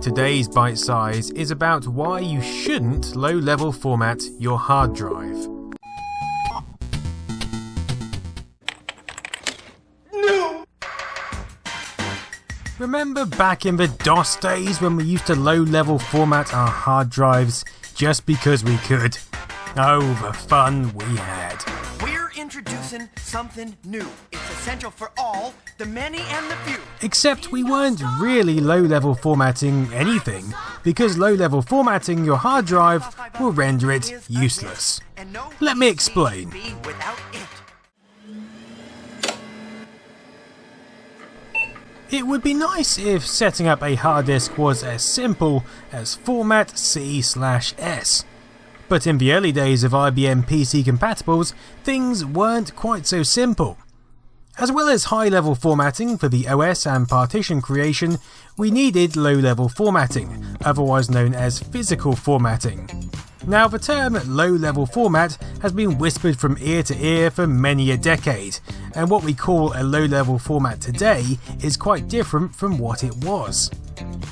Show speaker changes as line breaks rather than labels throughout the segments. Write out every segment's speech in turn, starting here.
Today's Bite Size is about why you shouldn't low-level format your hard drive.
No!
Remember back in the DOS days when we used to low-level format our hard drives just because we could? Oh, the fun we had.
We're introducing something new. It's essential for all, the many and the few.
Except we weren't really low-level formatting anything, because low-level formatting your hard drive will render it useless. Let me explain. It would be nice if setting up a hard disk was as simple as format C/S. But in the early days of IBM PC Compatibles, things weren't quite so simple. As well as high-level formatting for the OS and partition creation, we needed low-level formatting, otherwise known as physical formatting. Now, the term low-level format has been whispered from ear to ear for many a decade, and what we call a low-level format today is quite different from what it was.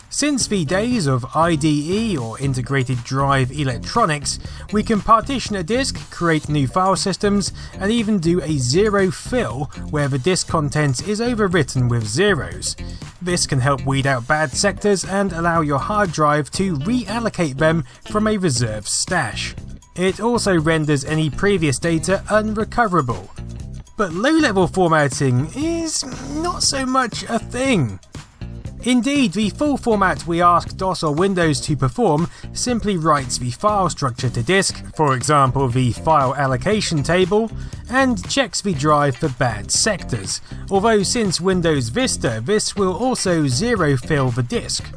Since the days of IDE or Integrated Drive Electronics, we can partition a disk, create new file systems, and even do a zero fill where the disk content is overwritten with zeros. This can help weed out bad sectors and allow your hard drive to reallocate them from a reserved stash. It also renders any previous data unrecoverable. But low-level formatting is not so much a thing. Indeed, the full format we ask DOS or Windows to perform simply writes the file structure to disk, for example the file allocation table, and checks the drive for bad sectors, although since Windows Vista this will also zero fill the disk.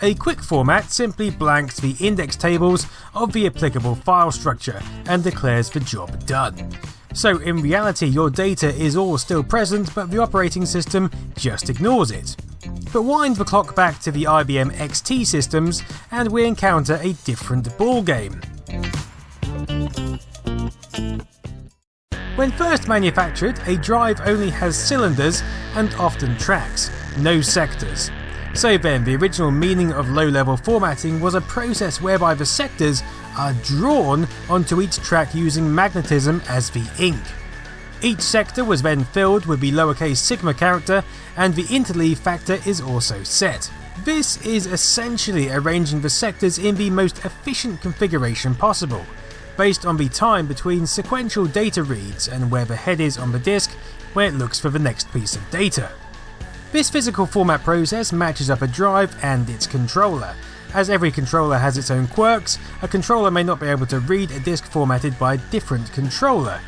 A quick format simply blanks the index tables of the applicable file structure and declares the job done. So in reality your data is all still present, but the operating system just ignores it. But wind the clock back to the IBM XT systems and we encounter a different ballgame. When first manufactured, a drive only has cylinders and often tracks, no sectors. So then, the original meaning of low-level formatting was a process whereby the sectors are drawn onto each track using magnetism as the ink. Each sector was then filled with the lowercase sigma character, and the interleave factor is also set. This is essentially arranging the sectors in the most efficient configuration possible, based on the time between sequential data reads and where the head is on the disk where it looks for the next piece of data. This physical format process matches up a drive and its controller. As every controller has its own quirks, a controller may not be able to read a disk formatted by a different controller.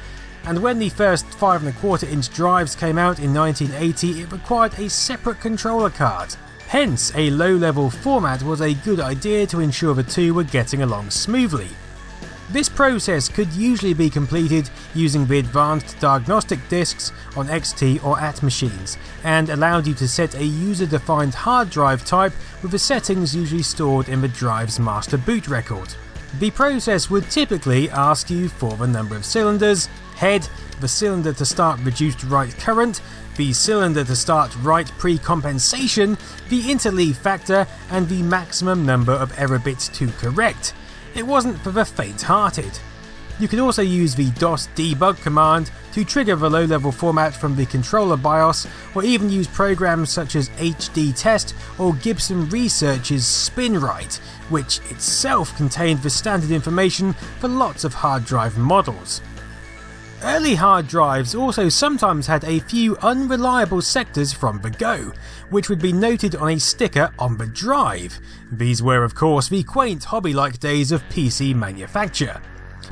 And when the first 5¼ drives came out in 1980, it required a separate controller card. Hence, a low-level format was a good idea to ensure the two were getting along smoothly. This process could usually be completed using the advanced diagnostic disks on XT or AT machines, and allowed you to set a user-defined hard drive type with the settings usually stored in the drive's master boot record. The process would typically ask you for the number of cylinders, head, the cylinder to start reduced write current, the cylinder to start write pre-compensation, the interleave factor, and the maximum number of error bits to correct. It wasn't for the faint-hearted. You could also use the DOS debug command to trigger the low-level format from the controller BIOS, or even use programs such as HD Test or Gibson Research's SpinWrite, which itself contained the standard information for lots of hard drive models. Early hard drives also sometimes had a few unreliable sectors from the go, which would be noted on a sticker on the drive. These were of course the quaint hobby-like days of PC manufacture.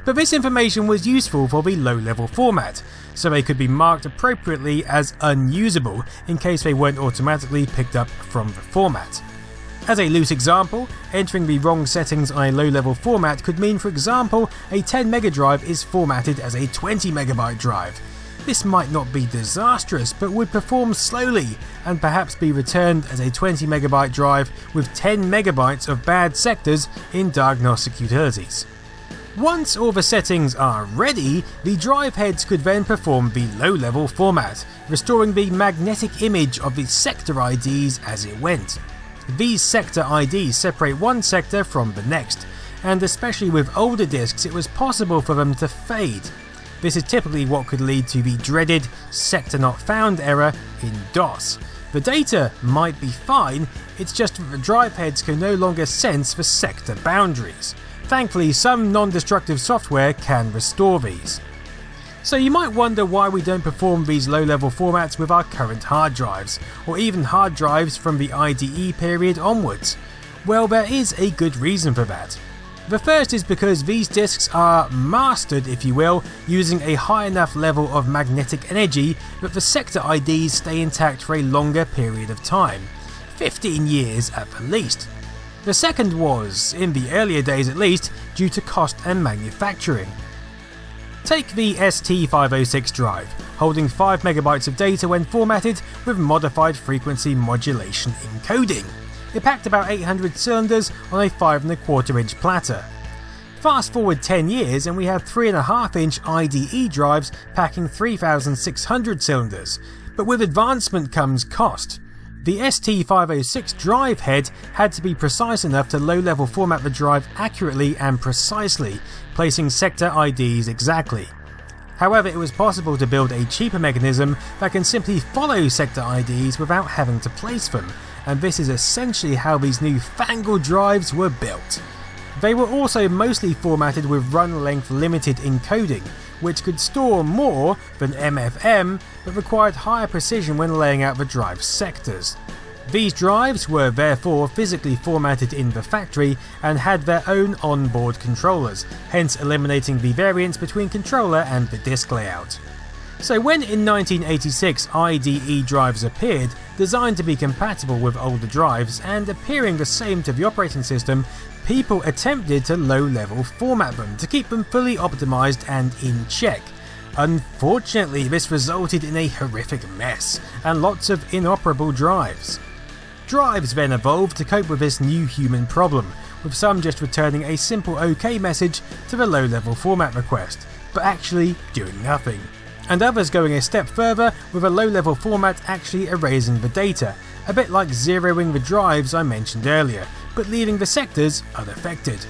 But this information was useful for the low-level format, so they could be marked appropriately as unusable in case they weren't automatically picked up from the format. As a loose example, entering the wrong settings on a low-level format could mean, for example, a 10 MB drive is formatted as a 20 MB drive. This might not be disastrous, but would perform slowly and perhaps be returned as a 20 MB drive with 10 MB of bad sectors in diagnostic utilities. Once all the settings are ready, the drive heads could then perform the low-level format, restoring the magnetic image of the sector IDs as it went. These sector IDs separate one sector from the next, and especially with older disks it was possible for them to fade. This is typically what could lead to the dreaded sector not found error in DOS. The data might be fine, it's just that the drive heads can no longer sense the sector boundaries. Thankfully, some non-destructive software can restore these. So you might wonder why we don't perform these low-level formats with our current hard drives, or even hard drives from the IDE period onwards. Well, there is a good reason for that. The first is because these disks are mastered, if you will, using a high enough level of magnetic energy that the sector IDs stay intact for a longer period of time, 15 years at the least. The second was, in the earlier days at least, due to cost and manufacturing. Take the ST506 drive, holding 5 MB of data when formatted with modified frequency modulation encoding. It packed about 800 cylinders on a 5¼ inch platter. Fast forward 10 years and we have 3.5 inch IDE drives packing 3600 cylinders, but with advancement comes cost. The ST506 drive head had to be precise enough to low-level format the drive accurately and precisely, placing sector IDs exactly. However, it was possible to build a cheaper mechanism that can simply follow sector IDs without having to place them, and this is essentially how these new fangled drives were built. They were also mostly formatted with run-length limited encoding, which could store more than MFM but required higher precision when laying out the drive sectors. These drives were therefore physically formatted in the factory and had their own onboard controllers, hence eliminating the variance between controller and the disk layout. So when in 1986 IDE drives appeared, designed to be compatible with older drives and appearing the same to the operating system, people attempted to low-level format them to keep them fully optimized and in check. Unfortunately, this resulted in a horrific mess and lots of inoperable drives. Drives then evolved to cope with this new human problem, with some just returning a simple OK message to the low-level format request, but actually doing nothing. And others going a step further with a low-level format actually erasing the data, a bit like zeroing the drives I mentioned earlier, but leaving the sectors unaffected.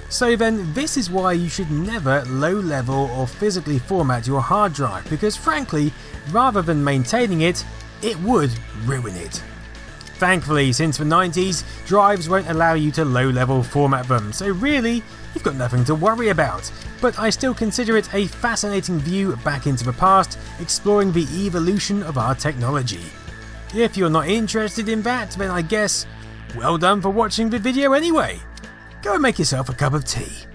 So then, this is why you should never low-level or physically format your hard drive, because frankly, rather than maintaining it, it would ruin it. Thankfully, since the 90s, drives won't allow you to low-level format them, so really, you've got nothing to worry about. But I still consider it a fascinating view back into the past, exploring the evolution of our technology. If you're not interested in that, then I guess, well done for watching the video anyway. Go and make yourself a cup of tea.